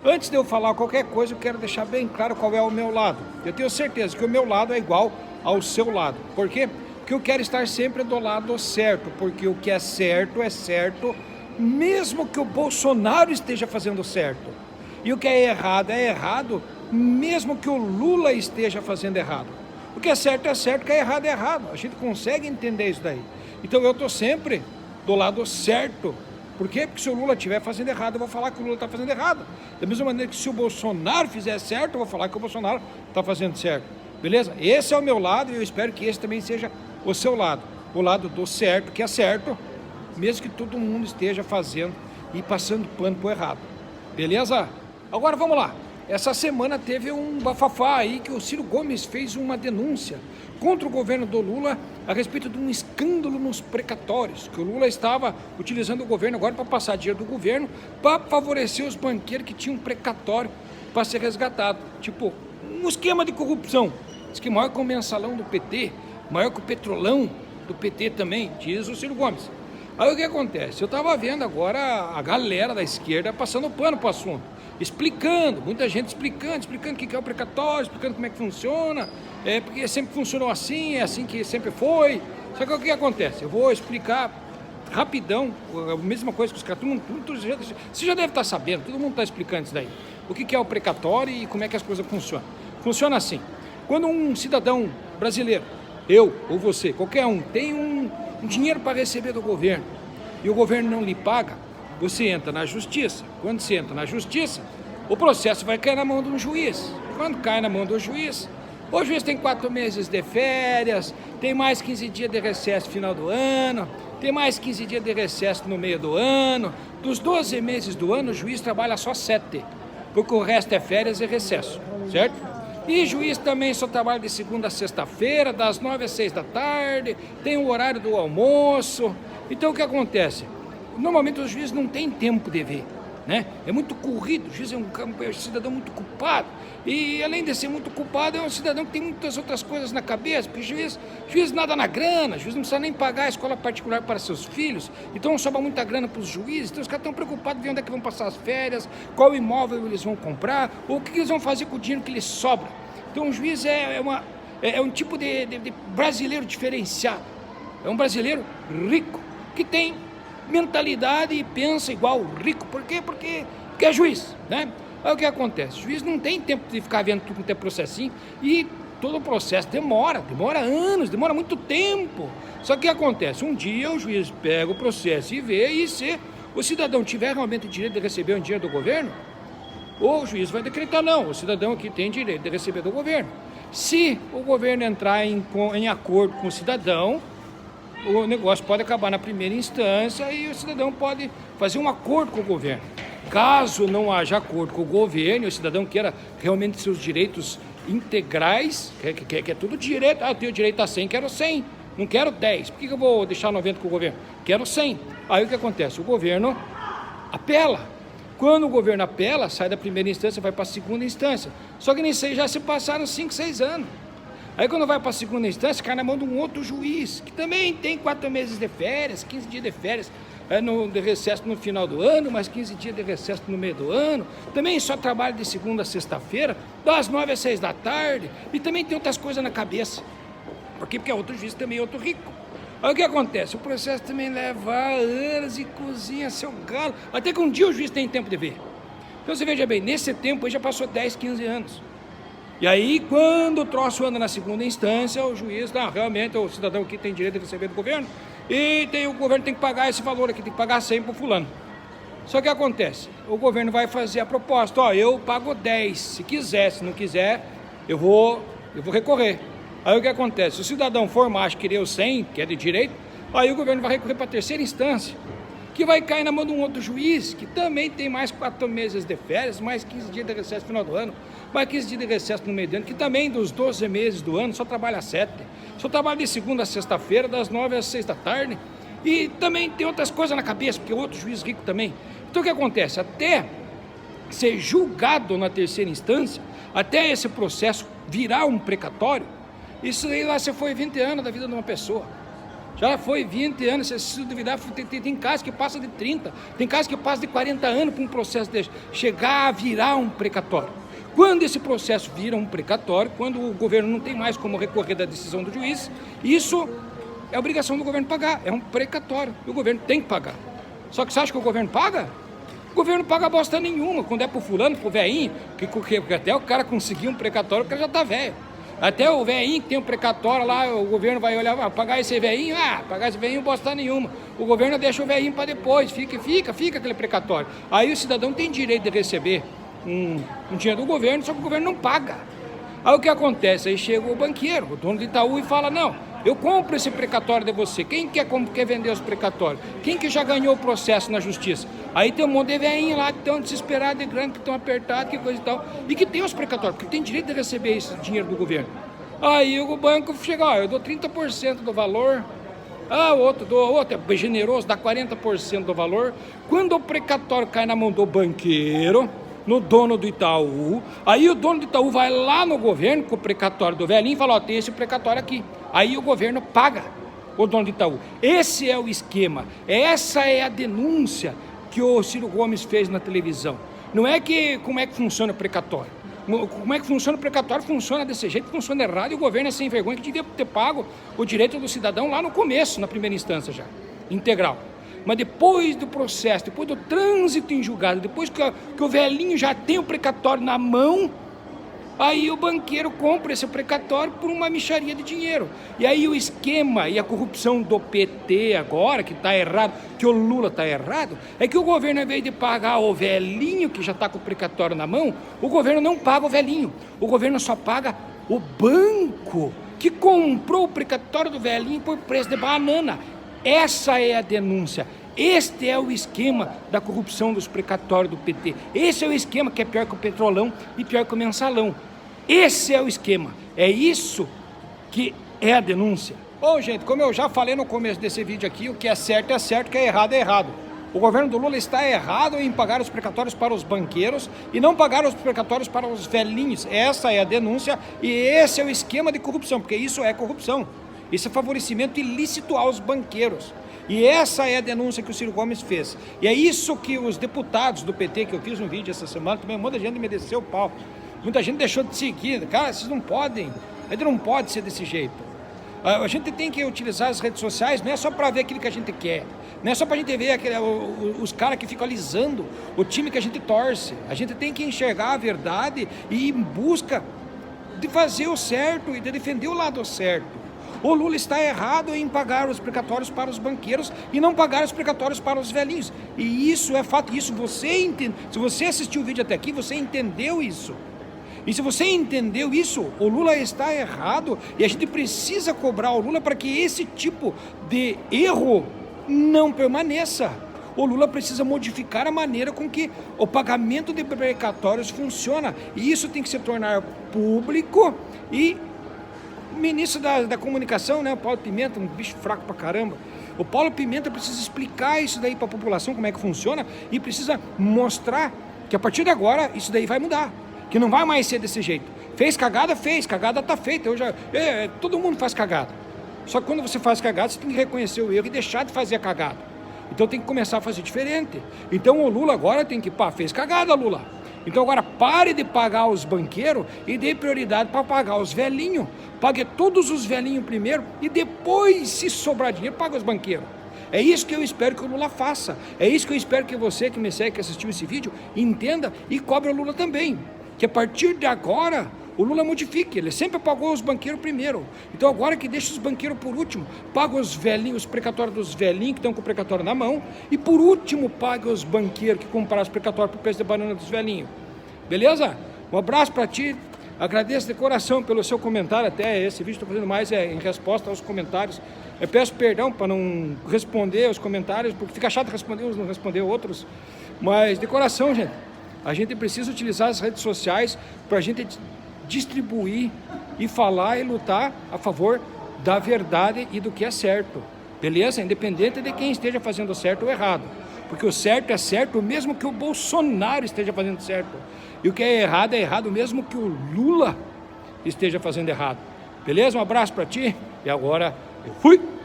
Antes de eu falar qualquer coisa, eu quero deixar bem claro qual é o meu lado. Eu tenho certeza que o meu lado é igual ao seu lado. Por quê? Porque eu quero estar sempre do lado certo, porque o que é certo, mesmo que o Bolsonaro esteja fazendo certo. E o que é errado, mesmo que o Lula esteja fazendo errado. O que é certo, o que é errado. A gente consegue entender isso daí. Então eu estou sempre do lado certo. Por quê? Porque se o Lula estiver fazendo errado, eu vou falar que o Lula está fazendo errado. Da mesma maneira que se o Bolsonaro fizer certo, eu vou falar que o Bolsonaro está fazendo certo. Beleza? Esse é o meu lado e eu espero que esse também seja o seu lado. O lado do certo, que é certo, mesmo que todo mundo esteja fazendo e passando pano pro errado. Beleza? Agora vamos lá. Essa semana teve um bafafá aí que o Ciro Gomes fez uma denúncia contra o governo do Lula a respeito de um escândalo nos precatórios, que o Lula estava utilizando o governo agora para passar dinheiro do governo para favorecer os banqueiros que tinham um precatório para ser resgatado. Tipo, um esquema de corrupção. Diz que maior que o mensalão do PT, maior que o petrolão do PT também, diz o Ciro Gomes. Aí o que acontece? Eu estava vendo agora a galera da esquerda passando pano para o assunto, explicando, muita gente explicando o que é o precatório, explicando como é que funciona, porque sempre funcionou assim, é assim que sempre foi. Só que o que acontece? Eu vou explicar rapidão, a mesma coisa que os caras, você já deve estar sabendo, todo mundo está explicando isso daí. O que é o precatório e como é que as coisas funcionam. Funciona assim, quando um cidadão brasileiro, eu ou você, qualquer um, tem um dinheiro para receber do governo e o governo não lhe paga, você entra na justiça. Quando você entra na justiça, o processo vai cair na mão de um juiz. Quando cai na mão do juiz, o juiz tem 4 meses de férias, tem mais 15 dias de recesso no final do ano, tem mais 15 dias de recesso no meio do ano. Dos 12 meses do ano, o juiz trabalha só 7, porque o resto é férias e recesso, certo? E juiz também só trabalha de segunda a sexta-feira, das 9 às 6 da tarde, tem o horário do almoço. Então o que acontece? Normalmente os juízes não têm tempo de ver, né? É muito corrido, o juiz é um cidadão muito culpado. E além de ser muito culpado, é um cidadão que tem muitas outras coisas na cabeça, porque juiz nada na grana, o juiz não precisa nem pagar a escola particular para seus filhos, então sobra muita grana para os juízes, então os caras estão preocupados em ver onde é que vão passar as férias, qual imóvel eles vão comprar, ou o que eles vão fazer com o dinheiro que lhes sobra. Então o juiz é um tipo de brasileiro diferenciado, é um brasileiro rico, que tem mentalidade e pensa igual rico. Por quê? Porque é juiz, né? Aí o que acontece? O juiz não tem tempo de ficar vendo tudo quanto é processinho e todo o processo demora anos, demora muito tempo. Só que o que acontece? Um dia o juiz pega o processo e vê, e se o cidadão tiver realmente o direito de receber um dinheiro do governo, o juiz vai decretar não, o cidadão aqui tem direito de receber do governo. Se o governo entrar em acordo com o cidadão, o negócio pode acabar na primeira instância e o cidadão pode fazer um acordo com o governo. Caso não haja acordo com o governo e o cidadão queira realmente seus direitos integrais, quer tudo direito, eu tenho direito a 100, quero 100, não quero 10, por que eu vou deixar 90 com o governo? Quero 100. Aí o que acontece? O governo apela. Quando o governo apela, sai da primeira instância, vai para a segunda instância. Só que nisso aí já se passaram 5, 6 anos. Aí quando vai para a segunda instância, cai na mão de um outro juiz, que também tem 4 meses de férias, 15 dias de férias de recesso no final do ano, mais 15 dias de recesso no meio do ano. Também só trabalha de segunda a sexta-feira, das 9 às 6 da tarde, e também tem outras coisas na cabeça. Por quê? Porque é outro juiz também, outro rico. Aí o que acontece? O processo também leva anos e cozinha seu galo, até que um dia o juiz tem tempo de ver. Então você veja bem, nesse tempo aí já passou 10, 15 anos. E aí, quando o troço anda na segunda instância, o juiz, realmente, o cidadão aqui tem direito de receber do governo, e o governo tem que pagar esse valor aqui, tem que pagar 100 para o fulano. Só que acontece, o governo vai fazer a proposta, eu pago 10, se quiser, se não quiser, eu vou recorrer. Aí o que acontece, se o cidadão for macho e querer o 100, que é de direito, aí o governo vai recorrer para a terceira instância, que vai cair na mão de um outro juiz, que também tem mais 4 meses de férias, mais 15 dias de recesso no final do ano, mais 15 dias de recesso no meio do ano, que também dos 12 meses do ano só trabalha 7, só trabalha de segunda a sexta-feira, das 9 às 6 da tarde, e também tem outras coisas na cabeça, porque é outro juiz rico também. Então o que acontece? Até ser julgado na terceira instância, até esse processo virar um precatório, isso aí lá você foi 20 anos da vida de uma pessoa. Já foi 20 anos, se duvidar, tem casos que passa de 30, tem casos que passa de 40 anos para um processo desse chegar a virar um precatório. Quando esse processo vira um precatório, quando o governo não tem mais como recorrer da decisão do juiz, isso é obrigação do governo pagar, é um precatório, e o governo tem que pagar. Só que você acha que o governo paga? O governo paga bosta nenhuma, quando é pro fulano, pro velhinho, porque até o cara conseguir um precatório, o cara já tá velho. Até o velhinho que tem um precatório lá, o governo vai olhar, pagar esse velhinho, pagar esse velhinho bosta nenhuma. O governo deixa o velhinho para depois, fica aquele precatório. Aí o cidadão tem direito de receber um dinheiro do governo, só que o governo não paga. Aí o que acontece? Aí chega o banqueiro, o dono do Itaú, e fala, não, eu compro esse precatório de você. Quem quer vender os precatórios? Quem que já ganhou o processo na justiça? Aí tem um monte de velhinho lá que estão desesperados, de grana, que estão apertados, que coisa e tal, e que tem os precatórios, porque tem direito de receber esse dinheiro do governo. Aí o banco chega, eu dou 30% do valor, outro é generoso, dá 40% do valor. Quando o precatório cai na mão do banqueiro, no dono do Itaú, aí o dono do Itaú vai lá no governo com o precatório do velhinho e fala, tem esse precatório aqui. Aí o governo paga o dono do Itaú. Esse é o esquema, essa é a denúncia que o Ciro Gomes fez na televisão. Não é que como é que funciona o precatório. Como é que funciona o precatório? Funciona desse jeito, funciona errado, e o governo é sem vergonha, que devia ter pago o direito do cidadão lá no começo, na primeira instância já, integral. Mas depois do processo, depois do trânsito em julgado, depois que o velhinho já tem o precatório na mão, aí o banqueiro compra esse precatório por uma mixaria de dinheiro. E aí o esquema e a corrupção do PT agora, que está errado, que o Lula está errado, é que o governo, ao invés de pagar o velhinho que já está com o precatório na mão, o governo não paga o velhinho, o governo só paga o banco que comprou o precatório do velhinho por preço de banana. Essa é a denúncia. Este é o esquema da corrupção dos precatórios do PT. Esse é o esquema que é pior que o Petrolão e pior que o Mensalão. Esse é o esquema. É isso que é a denúncia. Bom, gente, como eu já falei no começo desse vídeo aqui, o que é certo, o que é errado. O governo do Lula está errado em pagar os precatórios para os banqueiros e não pagar os precatórios para os velhinhos. Essa é a denúncia e esse é o esquema de corrupção, porque isso é corrupção. Isso é favorecimento ilícito aos banqueiros. E essa é a denúncia que o Ciro Gomes fez. E é isso que os deputados do PT, que eu fiz um vídeo essa semana, também muita gente me desceu o pau. Muita gente deixou de seguir. Cara, vocês não podem. A gente não pode ser desse jeito. A gente tem que utilizar as redes sociais, não é só para ver aquilo que a gente quer. Não é só para a gente ver os caras que ficam alisando o time que a gente torce. A gente tem que enxergar a verdade e ir em busca de fazer o certo e de defender o lado certo. O Lula está errado em pagar os precatórios para os banqueiros e não pagar os precatórios para os velhinhos. E isso é fato, isso você entende. Se você assistiu o vídeo até aqui, você entendeu isso. E se você entendeu isso, o Lula está errado e a gente precisa cobrar o Lula para que esse tipo de erro não permaneça. O Lula precisa modificar a maneira com que o pagamento de precatórios funciona. E isso tem que se tornar público e o ministro da comunicação, né, o Paulo Pimenta, um bicho fraco pra caramba, o Paulo Pimenta precisa explicar isso daí para a população, como é que funciona, e precisa mostrar que a partir de agora isso daí vai mudar, que não vai mais ser desse jeito. Fez, cagada tá feita. Todo mundo faz cagada. Só que quando você faz cagada, você tem que reconhecer o erro e deixar de fazer a cagada. Então tem que começar a fazer diferente. Então o Lula agora tem que, fez cagada, Lula. Então agora pare de pagar os banqueiros e dê prioridade para pagar os velhinhos. Pague todos os velhinhos primeiro e depois, se sobrar dinheiro, paga os banqueiros. É isso que eu espero que o Lula faça. É isso que eu espero que você que me segue, que assistiu esse vídeo, entenda e cobre o Lula também. Que a partir de agora, o Lula modifique. Ele sempre pagou os banqueiros primeiro. Então agora que deixa os banqueiros por último, paga os velhinhos, os precatórios dos velhinhos que estão com o precatório na mão, e por último paga os banqueiros que compraram os precatórios por preço de banana dos velhinhos. Beleza? Um abraço para ti. Agradeço de coração pelo seu comentário. Até esse vídeo estou fazendo mais em resposta aos comentários. Eu peço perdão para não responder os comentários, porque fica chato responder uns, não responder outros. Mas de coração, gente, a gente precisa utilizar as redes sociais para a gente distribuir e falar e lutar a favor da verdade e do que é certo. Beleza? Independente de quem esteja fazendo certo ou errado. Porque o certo é certo mesmo que o Bolsonaro esteja fazendo certo. E o que é errado mesmo que o Lula esteja fazendo errado. Beleza? Um abraço para ti e agora eu fui!